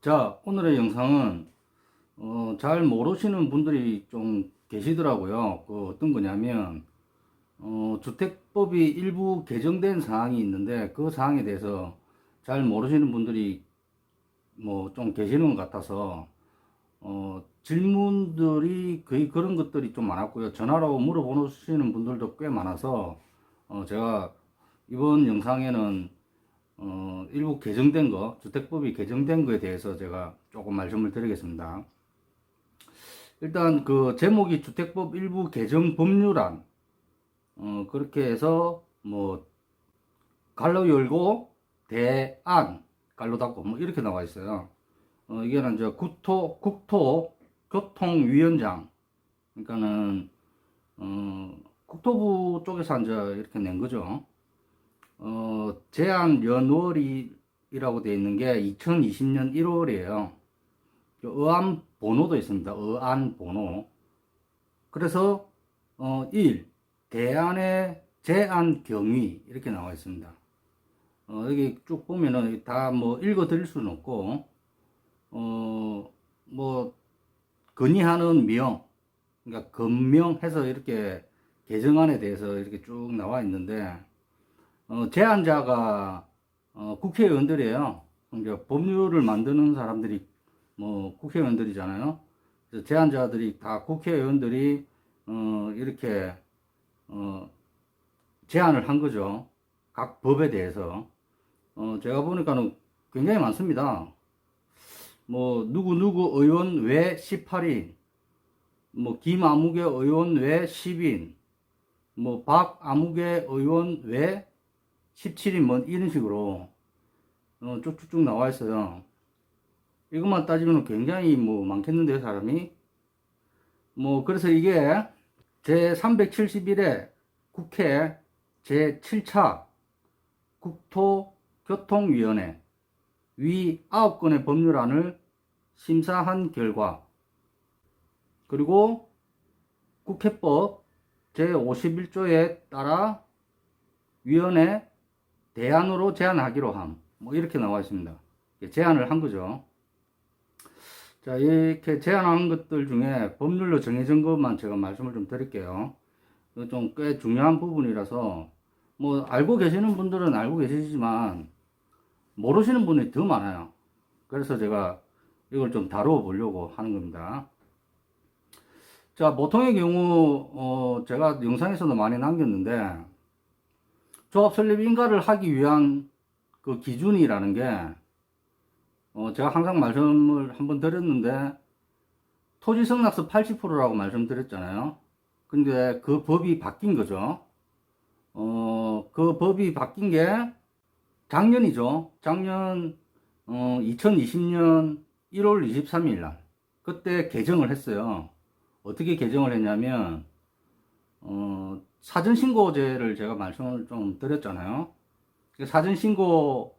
자, 오늘의 영상은 잘 모르시는 분들이 좀 계시더라고요. 어떤 거냐면 주택법이 일부 개정된 사항이 있는데 그 사항에 대해서 잘 모르시는 분들이 뭐 좀 계시는 것 같아서 질문들이 거의 그런 것들이 좀 많았고요. 전화로 물어보시는 분들도 꽤 많아서 제가 이번 영상에는 일부 개정된 거, 주택법이 개정된 거에 대해서 제가 조금 말씀을 드리겠습니다. 일단 그 제목이 주택법 일부 개정 법률안, 그렇게 해서 뭐 갈로 열고 대안 갈로 닫고 뭐 이렇게 나와 있어요. 이게는 이제 국토교통위원장, 그러니까는 국토부 쪽에서 이제 이렇게 낸 거죠. 제한 연월이라고 되어 있는 게 2020년 1월이에요. 어안 번호도 있습니다. 어안 번호. 그래서 1. 대안의 제한 경위 이렇게 나와 있습니다. 여기 쭉 보면은 다 뭐 읽어 드릴 수는 없고 뭐 건의하는 명, 그러니까 건명해서 이렇게 개정안에 대해서 이렇게 쭉 나와 있는데 제안자가 국회의원들이에요. 그러니까 법률을 만드는 사람들이 뭐 국회의원들이잖아요. 그래서 제안자들이 다 국회의원들이 이렇게 제안을 한 거죠. 각 법에 대해서. 제가 보니까는 굉장히 많습니다. 뭐 누구 의원 외 18인, 뭐 김아무개 의원 외 10인, 뭐 박아무개 의원 외 17인 뭐 이런 식으로 쭉쭉쭉 나와 있어요. 이것만 따지면 굉장히 뭐 많겠는데요, 사람이. 뭐 그래서 이게 제 371회 국회 제 7차 국토교통위원회 위 9건의 법률안을 심사한 결과, 그리고 국회법 제 51조에 따라 위원회 대안으로 제안하기로 함. 뭐 이렇게 나와 있습니다. 제안을 한 거죠. 자, 이렇게 제안한 것들 중에 법률로 정해진 것만 제가 말씀을 좀 드릴게요. 이거 좀 꽤 중요한 부분이라서 뭐 알고 계시는 분들은 알고 계시지만 모르시는 분이 더 많아요. 그래서 제가 이걸 좀 다루어 보려고 하는 겁니다. 자, 보통의 경우 제가 영상에서도 많이 남겼는데 조합 설립 인가를 하기 위한 그 기준이라는 게 제가 항상 말씀을 한번 드렸는데 토지 승낙서 80%라고 말씀드렸잖아요. 근데 그 법이 바뀐 거죠. 그 법이 바뀐 게 작년이죠. 작년 2020년 1월 23일 날 그때 개정을 했어요. 어떻게 개정을 했냐면 사전신고제를 제가 말씀을 좀 드렸잖아요. 사전신고를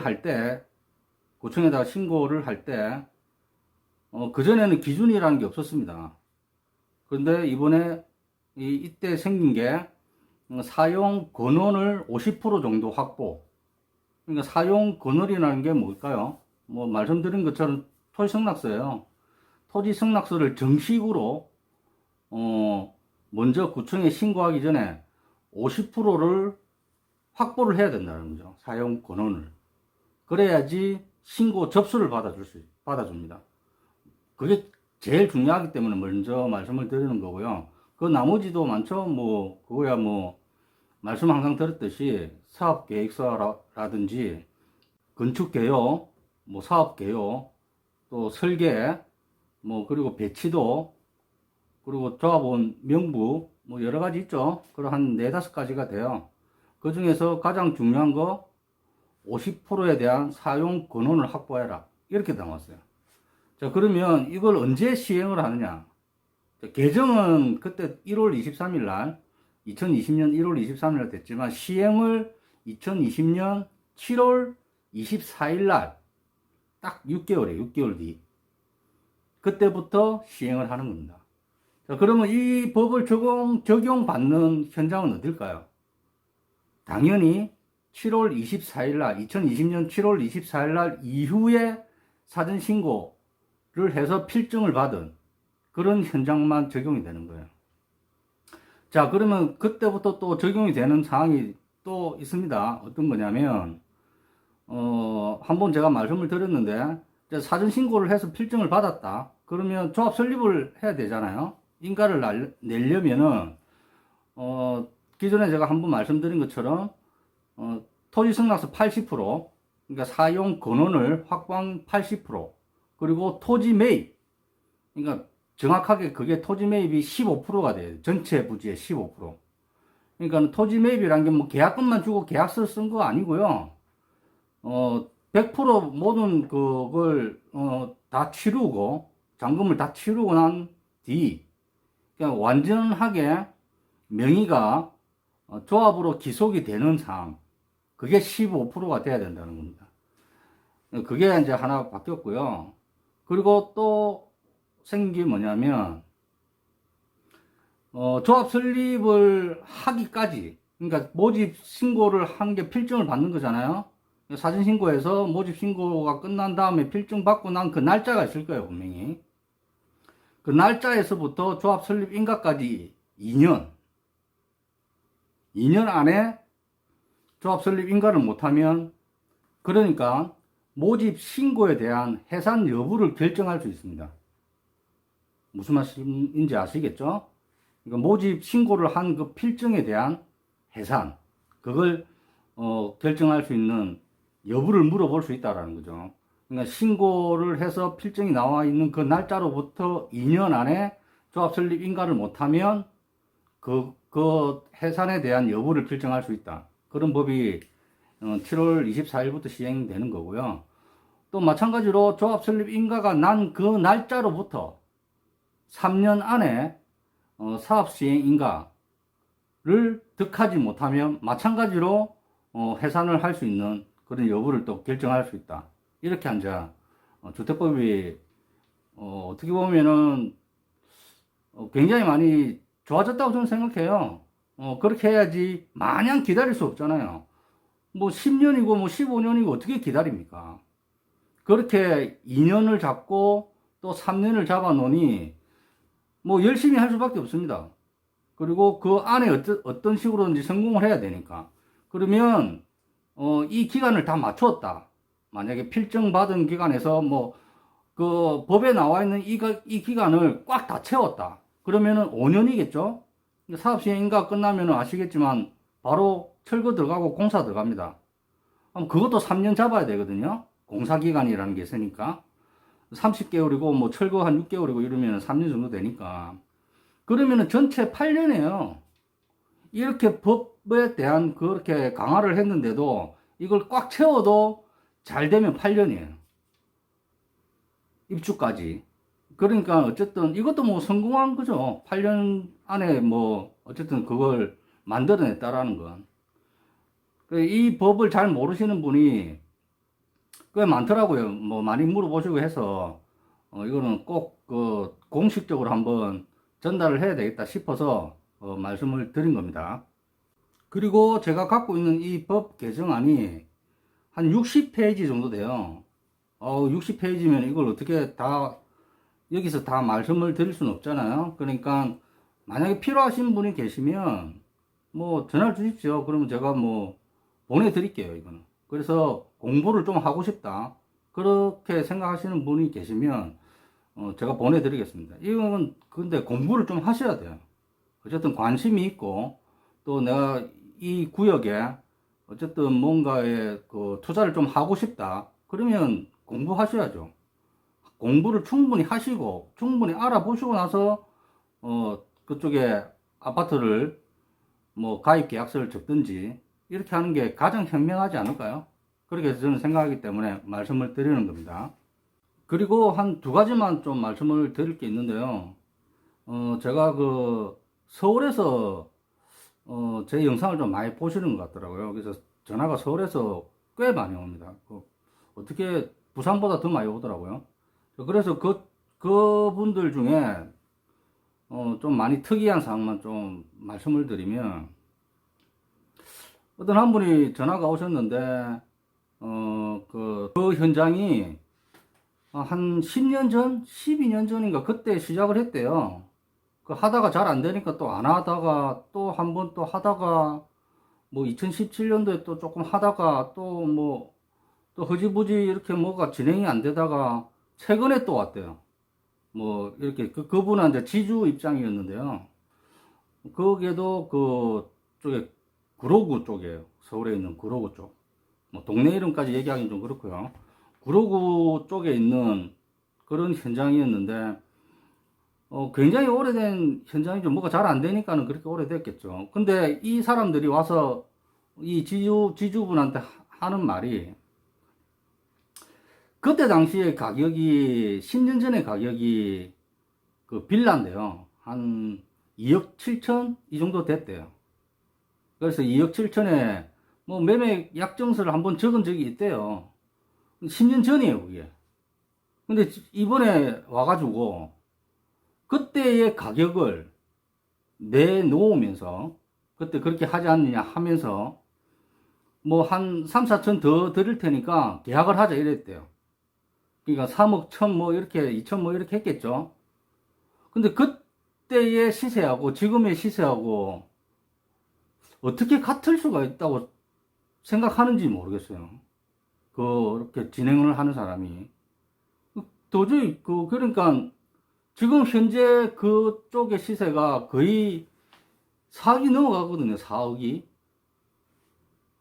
할 때, 구청에다가 신고를 할 때, 그전에는 기준이라는 게 없었습니다. 그런데 이번에 이때 생긴 게 사용 근원을 50% 정도 확보. 그러니까 사용 근원이라는 게 뭘까요? 뭐 말씀드린 것처럼 토지 승낙서예요. 토지 승낙서를 정식으로 먼저 구청에 신고하기 전에 50%를 확보를 해야 된다는 거죠. 사용 권한을. 그래야지 신고 접수를 받아줍니다. 그게 제일 중요하기 때문에 먼저 말씀을 드리는 거고요. 그 나머지도 많죠. 뭐, 그거야 뭐, 말씀 항상 드렸듯이 사업계획서라든지 건축개요, 뭐 사업개요, 또 설계, 뭐, 그리고 배치도, 그리고 조합원 명부, 뭐 여러 가지 있죠. 그런 한 4-5가지가 돼요. 그 중에서 가장 중요한 거 50%에 대한 사용 근원을 확보해라. 이렇게 나왔어요. 자, 그러면 이걸 언제 시행을 하느냐? 자, 개정은 그때 1월 23일 날, 2020년 1월 23일 날 됐지만 시행을 2020년 7월 24일 날, 딱 6개월이에요. 6개월 뒤. 그때부터 시행을 하는 겁니다. 자, 그러면 이 법을 적용받는 현장은 어딜까요? 당연히 7월 24일 날, 2020년 7월 24일 날 이후에 사전 신고를 해서 필증을 받은 그런 현장만 적용이 되는 거예요. 자, 그러면 그때부터 또 적용이 되는 사항이 또 있습니다. 어떤 거냐면, 한번 제가 말씀을 드렸는데, 사전 신고를 해서 필증을 받았다. 그러면 조합 설립을 해야 되잖아요. 인가를 내려면은, 기존에 제가 한번 말씀드린 것처럼, 토지 승낙서 80%, 그러니까 사용 근원을 확보한 80%, 그리고 토지 매입, 그러니까 정확하게 그게 토지 매입이 15%가 돼요. 전체 부지의 15%. 그러니까 토지 매입이란 게 뭐 계약금만 주고 계약서 쓴 거 아니고요. 100% 모든 그걸, 다 치르고, 잔금을 다 치르고 난 뒤, 그냥 완전하게 명의가 조합으로 기속이 되는 상황. 그게 15%가 돼야 된다는 겁니다. 그게 이제 하나 바뀌었고요. 그리고 또 생긴 게 뭐냐면, 조합 설립을 하기까지, 그러니까 모집 신고를 한 게 필증을 받는 거잖아요. 사전 신고해서 모집 신고가 끝난 다음에 필증 받고 난 그 날짜가 있을 거예요, 분명히. 그 날짜에서부터 조합 설립 인가까지 2년 안에 조합 설립 인가를 못하면, 그러니까 모집 신고에 대한 해산 여부를 결정할 수 있습니다. 무슨 말씀인지 아시겠죠? 그러니까 모집 신고를 한 그 필증에 대한 해산, 그걸 결정할 수 있는 여부를 물어볼 수 있다라는 거죠. 그러니까 신고를 해서 필증이 나와 있는 그 날짜로부터 2년 안에 조합 설립 인가를 못하면 그 해산에 대한 여부를 결정할 수 있다. 그런 법이 7월 24일부터 시행되는 거고요. 또 마찬가지로 조합 설립 인가가 난 그 날짜로부터 3년 안에 사업 시행 인가를 득하지 못하면 마찬가지로 해산을 할 수 있는 그런 여부를 또 결정할 수 있다. 이렇게 이제 주택법이 어떻게 보면은 굉장히 많이 좋아졌다고 저는 생각해요. 그렇게 해야지 마냥 기다릴 수 없잖아요. 뭐 10년이고 뭐 15년이고 어떻게 기다립니까? 그렇게 2년을 잡고 또 3년을 잡아 놓으니 뭐 열심히 할 수밖에 없습니다. 그리고 그 안에 어떤 식으로든지 성공을 해야 되니까. 그러면 이 기간을 다 맞췄다. 만약에 필증 받은 기간에서 뭐 그 법에 나와 있는 이 기간을 꽉 다 채웠다. 그러면은 5년이겠죠? 사업 시행인가 끝나면은 아시겠지만 바로 철거 들어가고 공사 들어갑니다. 그럼 그것도 3년 잡아야 되거든요. 공사 기간이라는 게 있으니까. 30개월이고 뭐 철거 한 6개월이고 이러면 3년 정도 되니까. 그러면은 전체 8년이에요. 이렇게 법에 대한 그렇게 강화를 했는데도 이걸 꽉 채워도 잘 되면 8년이에요. 입주까지. 그러니까 어쨌든 이것도 뭐 성공한 거죠. 8년 안에 뭐 어쨌든 그걸 만들어냈다라는 건. 이 법을 잘 모르시는 분이 꽤 많더라고요. 뭐 많이 물어보시고 해서 이거는 꼭 그 공식적으로 한번 전달을 해야 되겠다 싶어서 말씀을 드린 겁니다. 그리고 제가 갖고 있는 이 법 개정안이 한 60페이지 정도 돼요. 60페이지면 이걸 어떻게 다 여기서 다 말씀을 드릴 수는 없잖아요. 그러니까 만약에 필요하신 분이 계시면 뭐 전화를 주십시오. 그러면 제가 뭐 보내드릴게요, 이거는. 그래서 공부를 좀 하고 싶다, 그렇게 생각하시는 분이 계시면 제가 보내드리겠습니다. 이건 근데 공부를 좀 하셔야 돼요. 어쨌든 관심이 있고 또 내가 이 구역에 어쨌든 뭔가에 그 투자를 좀 하고 싶다, 그러면 공부하셔야죠. 공부를 충분히 하시고 충분히 알아보시고 나서 그쪽에 아파트를 뭐 가입 계약서를 적든지 이렇게 하는 게 가장 현명하지 않을까요? 그렇게 해서 저는 생각하기 때문에 말씀을 드리는 겁니다. 그리고 한 두 가지만 좀 말씀을 드릴 게 있는데요. 제가 그 서울에서 제 영상을 좀 많이 보시는 것 같더라고요. 그래서 전화가 서울에서 꽤 많이 옵니다. 어떻게 부산보다 더 많이 오더라고요. 그래서 그분들 중에 좀 많이 특이한 사항만 좀 말씀을 드리면, 어떤 한 분이 전화가 오셨는데 그 현장이 한 10년 전, 12년 전인가 그때 시작을 했대요. 그 하다가 잘 안 되니까 또 안 하다가 또 한 번 또 하다가 뭐 2017년도에 또 조금 하다가 또 뭐 또 흐지부지 이렇게 뭐가 진행이 안 되다가 최근에 또 왔대요. 뭐 이렇게 그분은 이제 지주 입장이었는데요. 거기에도 그 쪽에 구로구 쪽이에요. 서울에 있는 구로구 쪽. 뭐 동네 이름까지 얘기하기는 좀 그렇고요. 구로구 쪽에 있는 그런 현장이었는데 굉장히 오래된 현장이죠. 뭐가 잘 안 되니까는 그렇게 오래됐겠죠. 근데 이 사람들이 와서 이 지주분한테 하는 말이 그때 당시에 가격이 10년 전에 가격이 그 빌라인데요. 한 2억 7천 이 정도 됐대요. 그래서 2억 7천에 뭐 매매 약정서를 한번 적은 적이 있대요. 10년 전이에요, 그게. 근데 이번에 와가지고 그때의 가격을 내놓으면서 그때 그렇게 하지 않느냐 하면서 뭐 한 3, 4천 더 드릴 테니까 계약을 하자 이랬대요. 그러니까 3억 1천 뭐 이렇게 2천 뭐 이렇게 했겠죠. 근데 그때의 시세하고 지금의 시세하고 어떻게 같을 수가 있다고 생각하는지 모르겠어요. 그렇게 진행을 하는 사람이. 도저히, 그러니까, 지금 현재 그쪽의 시세가 거의 4억이 넘어가거든요, 4억이.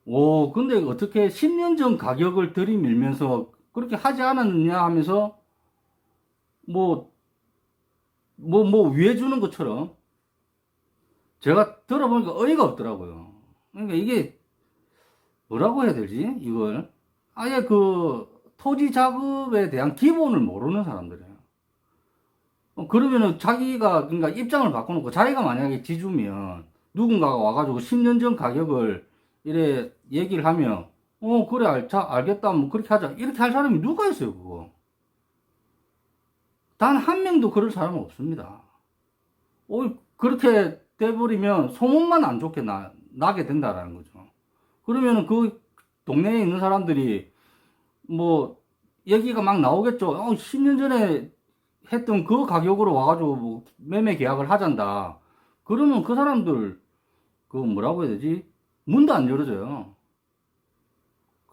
오, 근데 어떻게 10년 전 가격을 들이밀면서 그렇게 하지 않았느냐 하면서, 뭐, 위해 주는 것처럼 제가 들어보니까 어이가 없더라고요. 그러니까 이게 뭐라고 해야 되지? 이걸 아예 그 토지 작업에 대한 기본을 모르는 사람들이에요. 그러면은 자기가 그러니까 입장을 바꿔놓고 자기가 만약에 지주면 누군가가 와가지고 10년 전 가격을 이래 얘기를 하면 그래 알겠다 뭐 그렇게 하자 이렇게 할 사람이 누가 있어요 그거. 단 한 명도 그럴 사람은 없습니다. 그렇게 돼버리면 소문만 안 좋게 나게 된다라는 거죠. 그러면은 그 동네에 있는 사람들이 뭐 얘기가 막 나오겠죠. 10년 전에 했던 그 가격으로 와가지고 뭐 매매 계약을 하잔다. 그러면 그 사람들 그 뭐라고 해야 되지? 문도 안 열어줘요.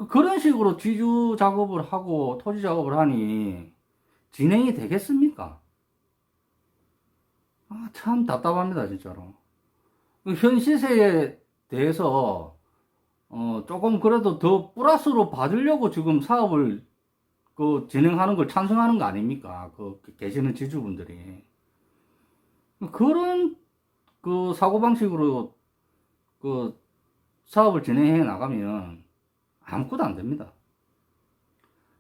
그런 식으로 지주 작업을 하고 토지 작업을 하니 진행이 되겠습니까? 참 답답합니다, 진짜로. 현 시세에 대해서 조금 그래도 더 플러스로 받으려고 지금 사업을 진행하는 걸 찬성하는 거 아닙니까? 계시는 지주분들이. 그런 사고방식으로 사업을 진행해 나가면 아무것도 안 됩니다.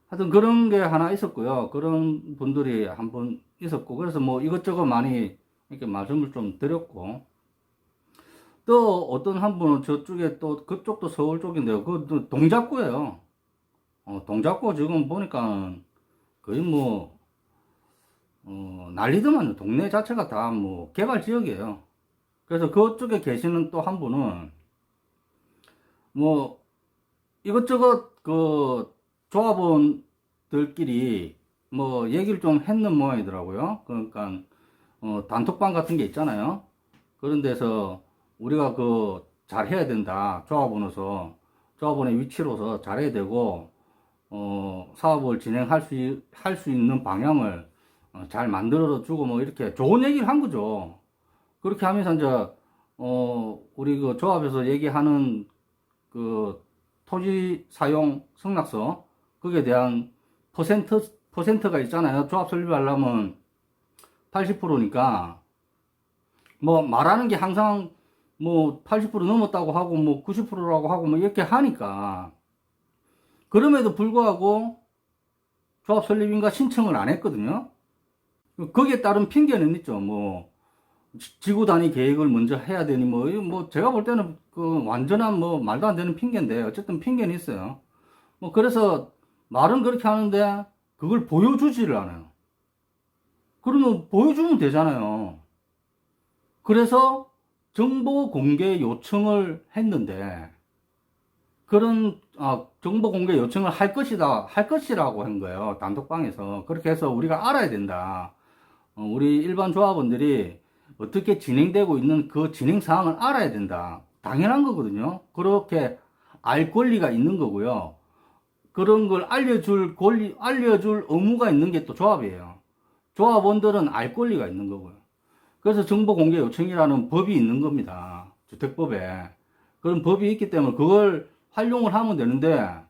하여튼 그런 게 하나 있었고요. 그런 분들이 한 번 있었고, 그래서 뭐 이것저것 많이 이렇게 말씀을 좀 드렸고, 또 어떤 한 분은 저쪽에 또 그쪽도 서울 쪽인데요. 그 동작구예요. 동작구 지금 보니까 거의 뭐 난리더만요. 동네 자체가 다 뭐 개발 지역이에요. 그래서 그쪽에 계시는 또 한 분은 뭐 이것저것 그 조합원들끼리 뭐 얘기를 좀 했는 모양이더라고요. 그러니까 단톡방 같은 게 있잖아요. 그런 데서 우리가 잘해야 된다. 조합원의 위치로서 잘해야 되고 사업을 진행할 할 수 있는 방향을 잘 만들어 주고 뭐 이렇게 좋은 얘기를 한 거죠. 그렇게 하면서 이제 우리 그 조합에서 얘기하는 그 토지 사용 승낙서 거기에 대한 퍼센트가 있잖아요. 조합 설립하려면 80%니까 뭐 말하는 게 항상 뭐 80% 넘었다고 하고 뭐 90%라고 하고 뭐 이렇게 하니까 그럼에도 불구하고 조합 설립인가 신청을 안 했거든요. 거기에 따른 핑계는 있죠. 뭐 지구 단위 계획을 먼저 해야 되니 뭐 제가 볼 때는 그 완전한 뭐 말도 안 되는 핑계인데 어쨌든 핑계는 있어요. 뭐 그래서 말은 그렇게 하는데 그걸 보여주지를 않아요. 그러면 보여주면 되잖아요. 그래서 정보 공개 요청을 했는데 그런 정보 공개 요청을 할 것이라고 한 거예요. 단톡방에서. 그렇게 해서 우리가 알아야 된다. 우리 일반 조합원들이 어떻게 진행되고 있는 그 진행 사항을 알아야 된다. 당연한 거거든요. 그렇게 알 권리가 있는 거고요. 그런 걸 알려줄 의무가 있는 게 또 조합이에요. 조합원들은 알 권리가 있는 거고요. 그래서 정보 공개 요청이라는 법이 있는 겁니다. 주택법에. 그런 법이 있기 때문에 그걸 활용을 하면 되는데,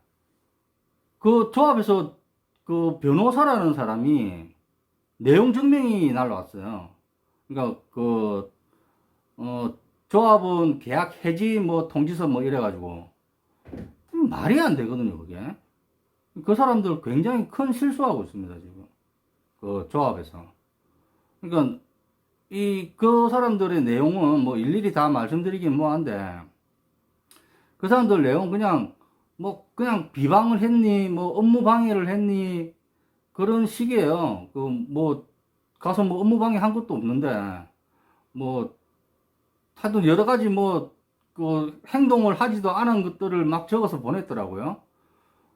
그 조합에서 그 변호사라는 사람이 내용 증명이 날라왔어요. 그러니까 조합은 계약 해지 뭐 통지서 뭐 이래가지고 말이 안 되거든요, 그게. 그 사람들 굉장히 큰 실수하고 있습니다, 지금. 그 조합에서. 그러니까 그 사람들의 내용은 뭐 일일이 다 말씀드리긴 뭐한데, 그 사람들 내용 그냥 비방을 했니, 뭐 업무 방해를 했니, 그런 식이에요. 가서 뭐 업무 방해 한 것도 없는데, 뭐, 하여튼 여러 가지 행동을 하지도 않은 것들을 막 적어서 보냈더라고요.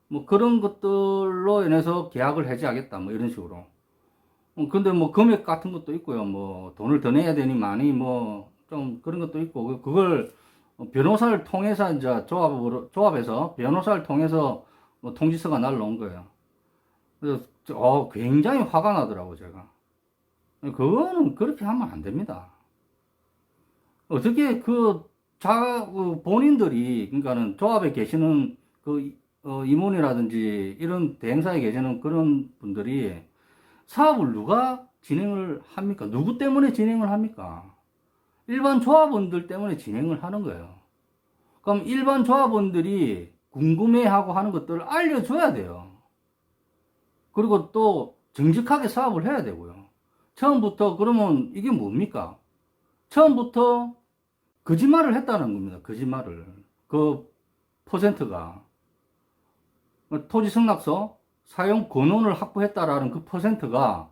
뭐 그런 것들로 인해서 계약을 해지하겠다, 뭐 이런 식으로. 근데 뭐 금액 같은 것도 있고요. 뭐 돈을 더 내야 되니 많이 뭐 좀 그런 것도 있고, 그걸 변호사를 통해서 이제 조합에서 변호사를 통해서 뭐 통지서가 날라온 거예요. 그래서 굉장히 화가 나더라고, 제가. 그거는 그렇게 하면 안 됩니다. 어떻게 본인들이, 그러니까는 조합에 계시는 임원이라든지 이런 대행사에 계시는 그런 분들이 사업을 누가 진행을 합니까? 누구 때문에 진행을 합니까? 일반 조합원들 때문에 진행을 하는 거예요. 그럼 일반 조합원들이 궁금해하고 하는 것들을 알려줘야 돼요. 그리고 또 정직하게 사업을 해야 되고요. 처음부터 그러면 이게 뭡니까? 처음부터 거짓말을 했다는 겁니다. 거짓말을. 그 퍼센트가. 토지 승낙서 사용 권원을 확보했다라는 그 퍼센트가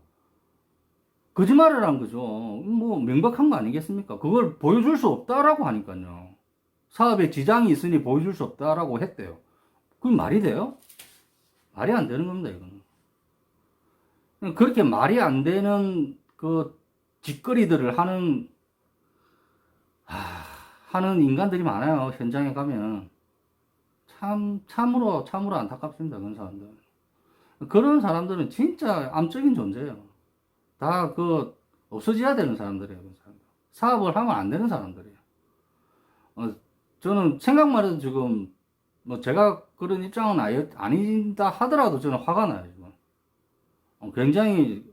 거짓말을 한 거죠. 뭐 명백한 거 아니겠습니까? 그걸 보여줄 수 없다라고 하니까요. 사업에 지장이 있으니 보여줄 수 없다라고 했대요. 그게 말이 돼요? 말이 안 되는 겁니다, 이거는. 그렇게 말이 안 되는 그 짓거리들을 하는 인간들이 많아요. 현장에 가면. 참으로 안타깝습니다, 그런 사람들. 그런 사람들은 진짜 암적인 존재예요. 다 없어져야 되는 사람들이에요, 그런 사람들. 사업을 하면 안 되는 사람들이에요. 저는 생각만 해도 지금, 뭐 제가 그런 입장은 아니다 하더라도 저는 화가 나요, 지금. 굉장히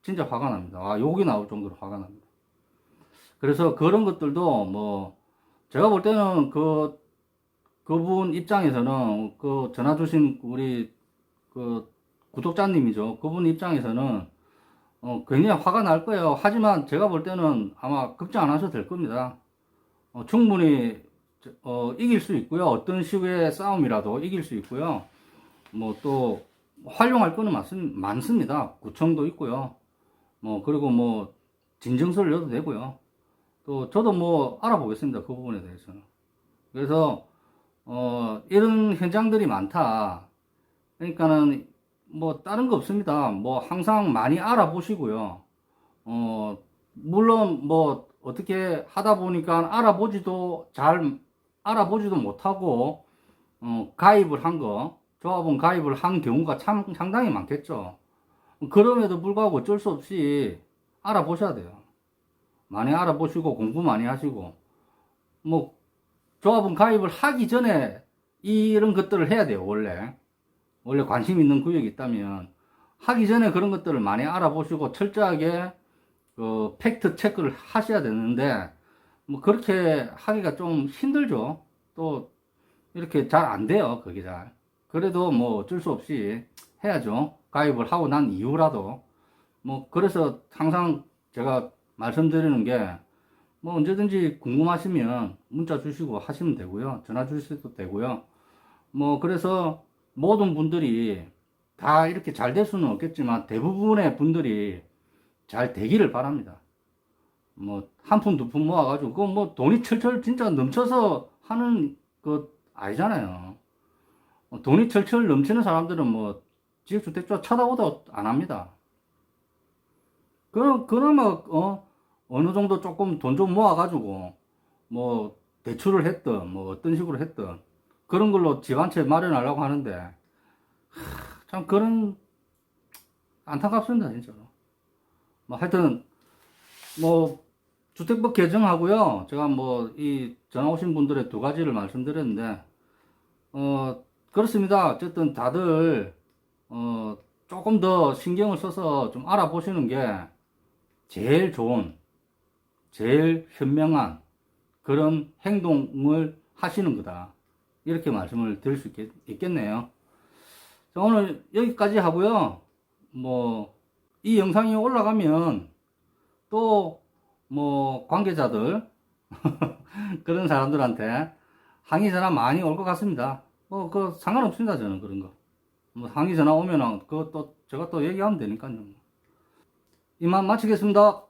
진짜 화가 납니다. 욕이 나올 정도로 화가 납니다. 그래서 그런 것들도 뭐, 제가 볼 때는 그분 입장에서는, 전화 주신 우리 구독자님이죠. 그분 입장에서는, 굉장히 화가 날 거예요. 하지만 제가 볼 때는 아마 걱정 안 하셔도 될 겁니다. 충분히, 이길 수 있고요. 어떤 식의 싸움이라도 이길 수 있고요. 뭐 또, 활용할 거는 많습니다. 구청도 있고요. 그리고 뭐, 진정서를 넣어도 되고요. 또, 저도 뭐, 알아보겠습니다. 그 부분에 대해서는. 그래서, 이런 현장들이 많다. 그러니까는, 뭐, 다른 거 없습니다. 뭐, 항상 많이 알아보시고요. 물론, 뭐, 어떻게 하다 보니까 알아보지도 못하고, 조합원 가입을 한 경우가 상당히 많겠죠. 그럼에도 불구하고 어쩔 수 없이 알아보셔야 돼요. 많이 알아보시고, 공부 많이 하시고, 뭐, 조합원 가입을 하기 전에 이런 것들을 해야 돼요, 원래 관심 있는 구역이 있다면. 하기 전에 그런 것들을 많이 알아보시고, 철저하게, 팩트 체크를 하셔야 되는데, 뭐, 그렇게 하기가 좀 힘들죠. 또, 이렇게 잘 안 돼요, 그게 잘. 그래도 뭐, 어쩔 수 없이 해야죠. 가입을 하고 난 이후라도. 뭐, 그래서 항상 제가 말씀드리는 게, 뭐 언제든지 궁금하시면 문자 주시고 하시면 되고요. 전화 주셔도 되고요. 뭐 그래서 모든 분들이 다 이렇게 잘 될 수는 없겠지만 대부분의 분들이 잘 되기를 바랍니다. 뭐 한 푼 두 푼 모아가지고 뭐 돈이 철철 진짜 넘쳐서 하는 것 아니잖아요. 돈이 철철 넘치는 사람들은 뭐 지역주택자 쳐다보도 안 합니다. 그나마 어느 정도 조금 돈 좀 모아가지고 뭐 대출을 했든 뭐 어떤 식으로 했든 그런 걸로 집 한 채 마련하려고 하는데 참 그런 안타깝습니다 진짜로. 뭐 하여튼 뭐 주택법 개정하고요. 제가 뭐 이 전화 오신 분들의 두 가지를 말씀드렸는데 그렇습니다. 어쨌든 다들 조금 더 신경을 써서 좀 알아보시는 게 제일 좋은, 제일 현명한 그런 행동을 하시는 거다. 이렇게 말씀을 드릴 수 있겠네요. 자, 오늘 여기까지 하고요. 뭐, 이 영상이 올라가면 또 뭐 관계자들 그런 사람들한테 항의 전화 많이 올 것 같습니다. 그 상관없습니다. 저는 그런 거. 뭐 항의 전화 오면은 그것도 제가 또 얘기하면 되니까요. 이만 마치겠습니다.